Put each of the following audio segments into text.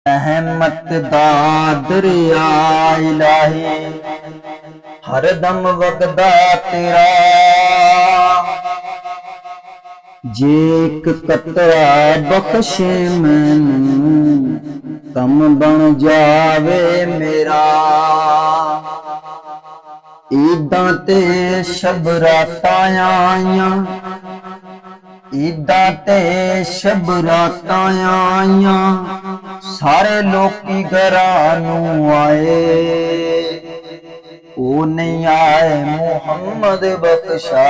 रहमत दा दरिया इलाही हरदम वगदा तेरा। जे एक कतरा बख्शे मैनू कम बन जावे मेरा। ईदां ते शबरातां आईयां, ईदां ते शबरातां आईयां, सारे लोकी घरां नूं आए। ओ नहीं आए मुहम्मद बख्शा,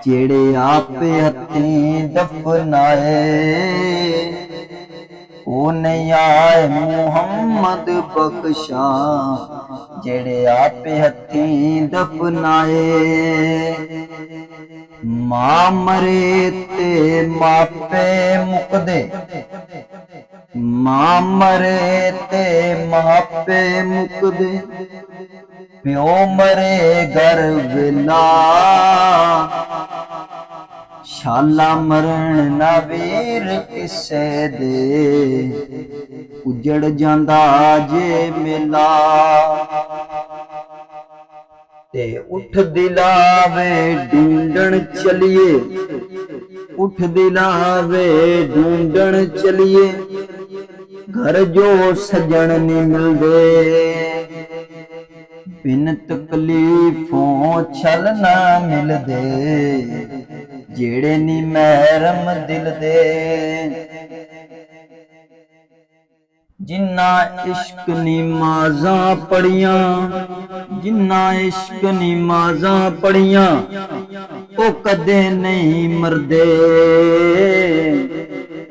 जेड़े आपे हत्थीं दफनाए। ओ नहीं आए मुहम्मद बख्शा, जेड़े आपे हत्थीं दफनाए। मां मरे ते मापे मुकदे, मां मरे ते मापे मुकदे, प्यो मरे घर वेला, शाला मरण ना वीर किसे दे, उजड़ जांदा जे मेला। ते उठ दिलावे ढूंढण चलिए, उठ दिलावे ढूंढण चलिए, घर जो सजन नी मिलदे। बिन तकलीफों छल ना मिलदे, जेड़े नी महरम दिल दे। जिन्ना इश्क नमाज़ां पढ़ियां, जिन्ना इश्क नमाज़ां पढ़ियां, ओ कदे नहीं मरदे।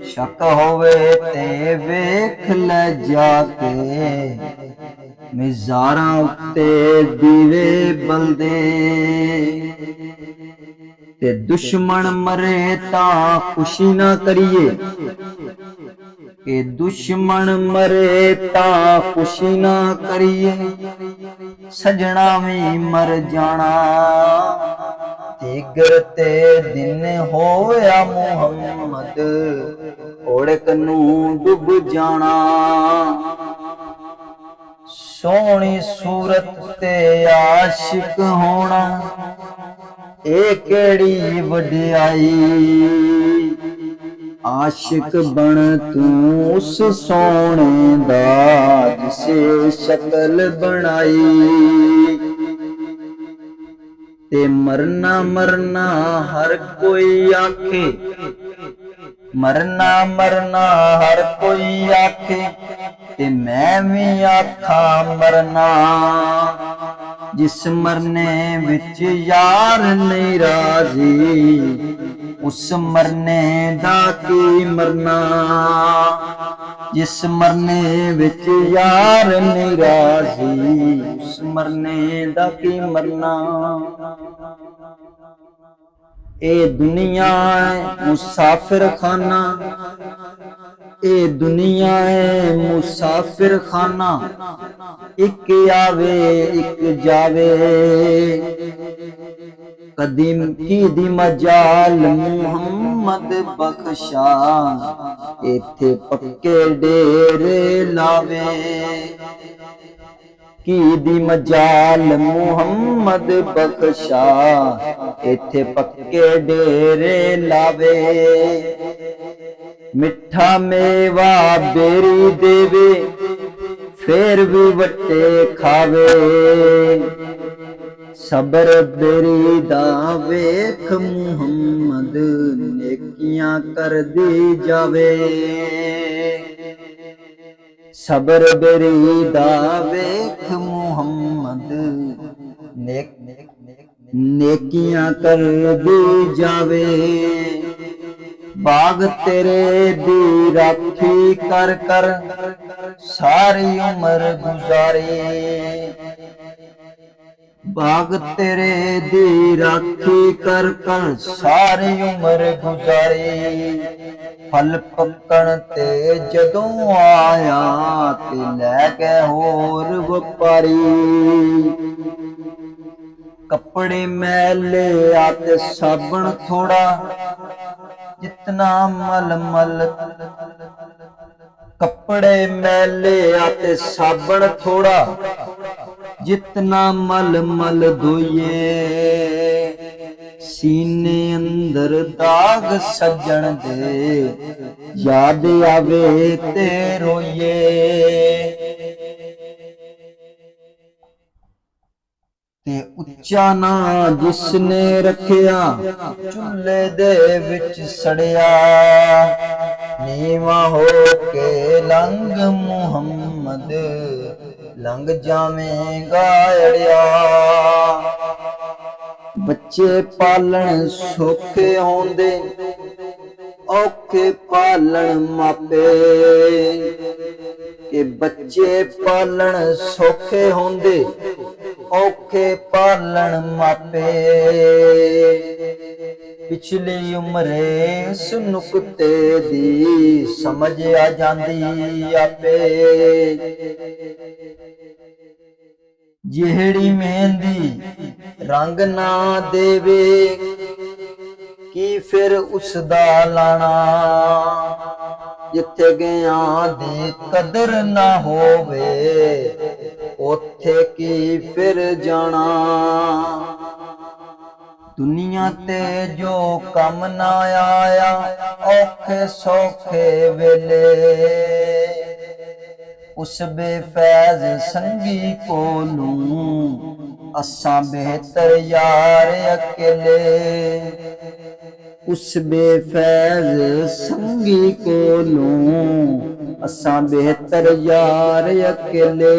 शक होवे ते वेख लै जाके, मिज़ारां उत्ते दीवे बलदे। ते दुश्मन मरे तां खुशी ना करिए, के दुश्मन मरे तां खुशी ना करिए, सजना भी मर जाना। जिगर ते दिन होया मुहम्मद, ओड़क नू डुब जाना। सोहनी सूरत ते आशिक होना, ए केड़ी वडियाई। आशिक बन तू उस सोने दा, जिसे शक्ल बनाई। ते मरना मरना हर कोई आखे, मरना मरना हर कोई आखे, ते मैं भी आखा मरना। जिस मरने विच यार नहीं राजी, उस मरने दा की मरना। जिस मरने विच यार नहीं राजी, उस मरने दा की मरना। ए दुनिया मुसाफिर खाना, ए दुनिया है मुसाफिर खाना, एक आवे एक जावे। कदीम की दी मजाल मुहम्मद बख्शा, इथे पक्के डेरे लावे। की दी मजाल मुहम्मद बख्शा, इथे पक्के डेरे लावे। मिठा मेवा बेरी देवे, फेर भी वट्टे खावे। सबर बेरी दा वेख मुहम्मद, नेकियां कर दी जावे। सबर बेरी दा वेख मुहम्मद, नेकियां कर दी जावे। बाग तेरे दी राखी कर कर सारी उम्र गुजारी। बाग तेरे दी राखी कर कर सारी उम्र गुजारी। फल पकण ते जदों आया, ते लै गए होर व्यापारी। कपड़े मैले आते साबण थोड़ा, जितना मल मल ਕੱਪੜੇ ਮੈਲੇ ਅਤੇ ਸਾਬਣ ਥੋੜਾ, ਜਿਤਨਾ ਮਲ ਮਲ ਧੋਈਏ। ਸੀਨੇ ਅੰਦਰ ਦਾਗ ਸੱਜਣ ਦੇ, ਯਾਦ ਆਵੇ ਤੇ ਰੋਈਏ। ਤੇ ਉੱਚਾ ਨਾ ਜਿਸਨੇ ਰੱਖਿਆ, ਚੁੱਲ੍ਹੇ ਦੇ ਵਿੱਚ ਸੜਿਆ। ਨੀਵਾਂ ਹੋ ਕੇ ਲੰਘ ਮੁਹੰਮਦ, ਲੰਘ ਜਾਵੇਂਗਾ ਅੜਿਆ। ਬੱਚੇ ਪਾਲਣ ਸੌਖੇ ਹੁੰਦੇ, ਔਖੇ ਪਾਲਣ ਮਾਪੇ। ਕਿ ਬੱਚੇ ਪਾਲਣ ਸੌਖੇ ਹੁੰਦੇ, ਔਖੇ ਪਾਲਣ ਮਾਪੇ। ਪਿਛਲੀ ਉਮਰੇ ਇਸ ਨੁਕਤੇ ਦੀ ਸਮਝ ਆ ਜਾਂਦੀ ਆਪੇ। ਜਿਹੜੀ ਮਹਿੰਦੀ ਰੰਗ ਨਾ ਦੇਵੇ, ਕੀ ਫਿਰ ਉਸ ਦਾ ਲਾਣਾ। ਜਿੱਥੇ ਗਿਆਂ ਦੀ ਕਦਰ ਨਾ ਹੋਵੇ, ਉੱਥੇ ਕੀ ਫਿਰ ਜਾਣਾ। ਦੁਨੀਆ ਤੇ ਜੋ ਕੰਮ ਨਾ ਆਇਆ, ਔਖੇ ਸੌਖੇ ਵੇਲੇ। ਉਸ ਬੇਫੈਜ਼ ਸੰਗੀ ਕੋਲੋਂ, ਅਸਾਂ ਬਿਹਤਰ ਯਾਰ ਅਕੇਲੇ। ਉਸ ਬੇਫੈਜ਼ ਸੰਗੀ ਕੋਲੋਂ, ਅਸਾਂ ਬਿਹਤਰ ਯਾਰ ਅਕੇਲੇ।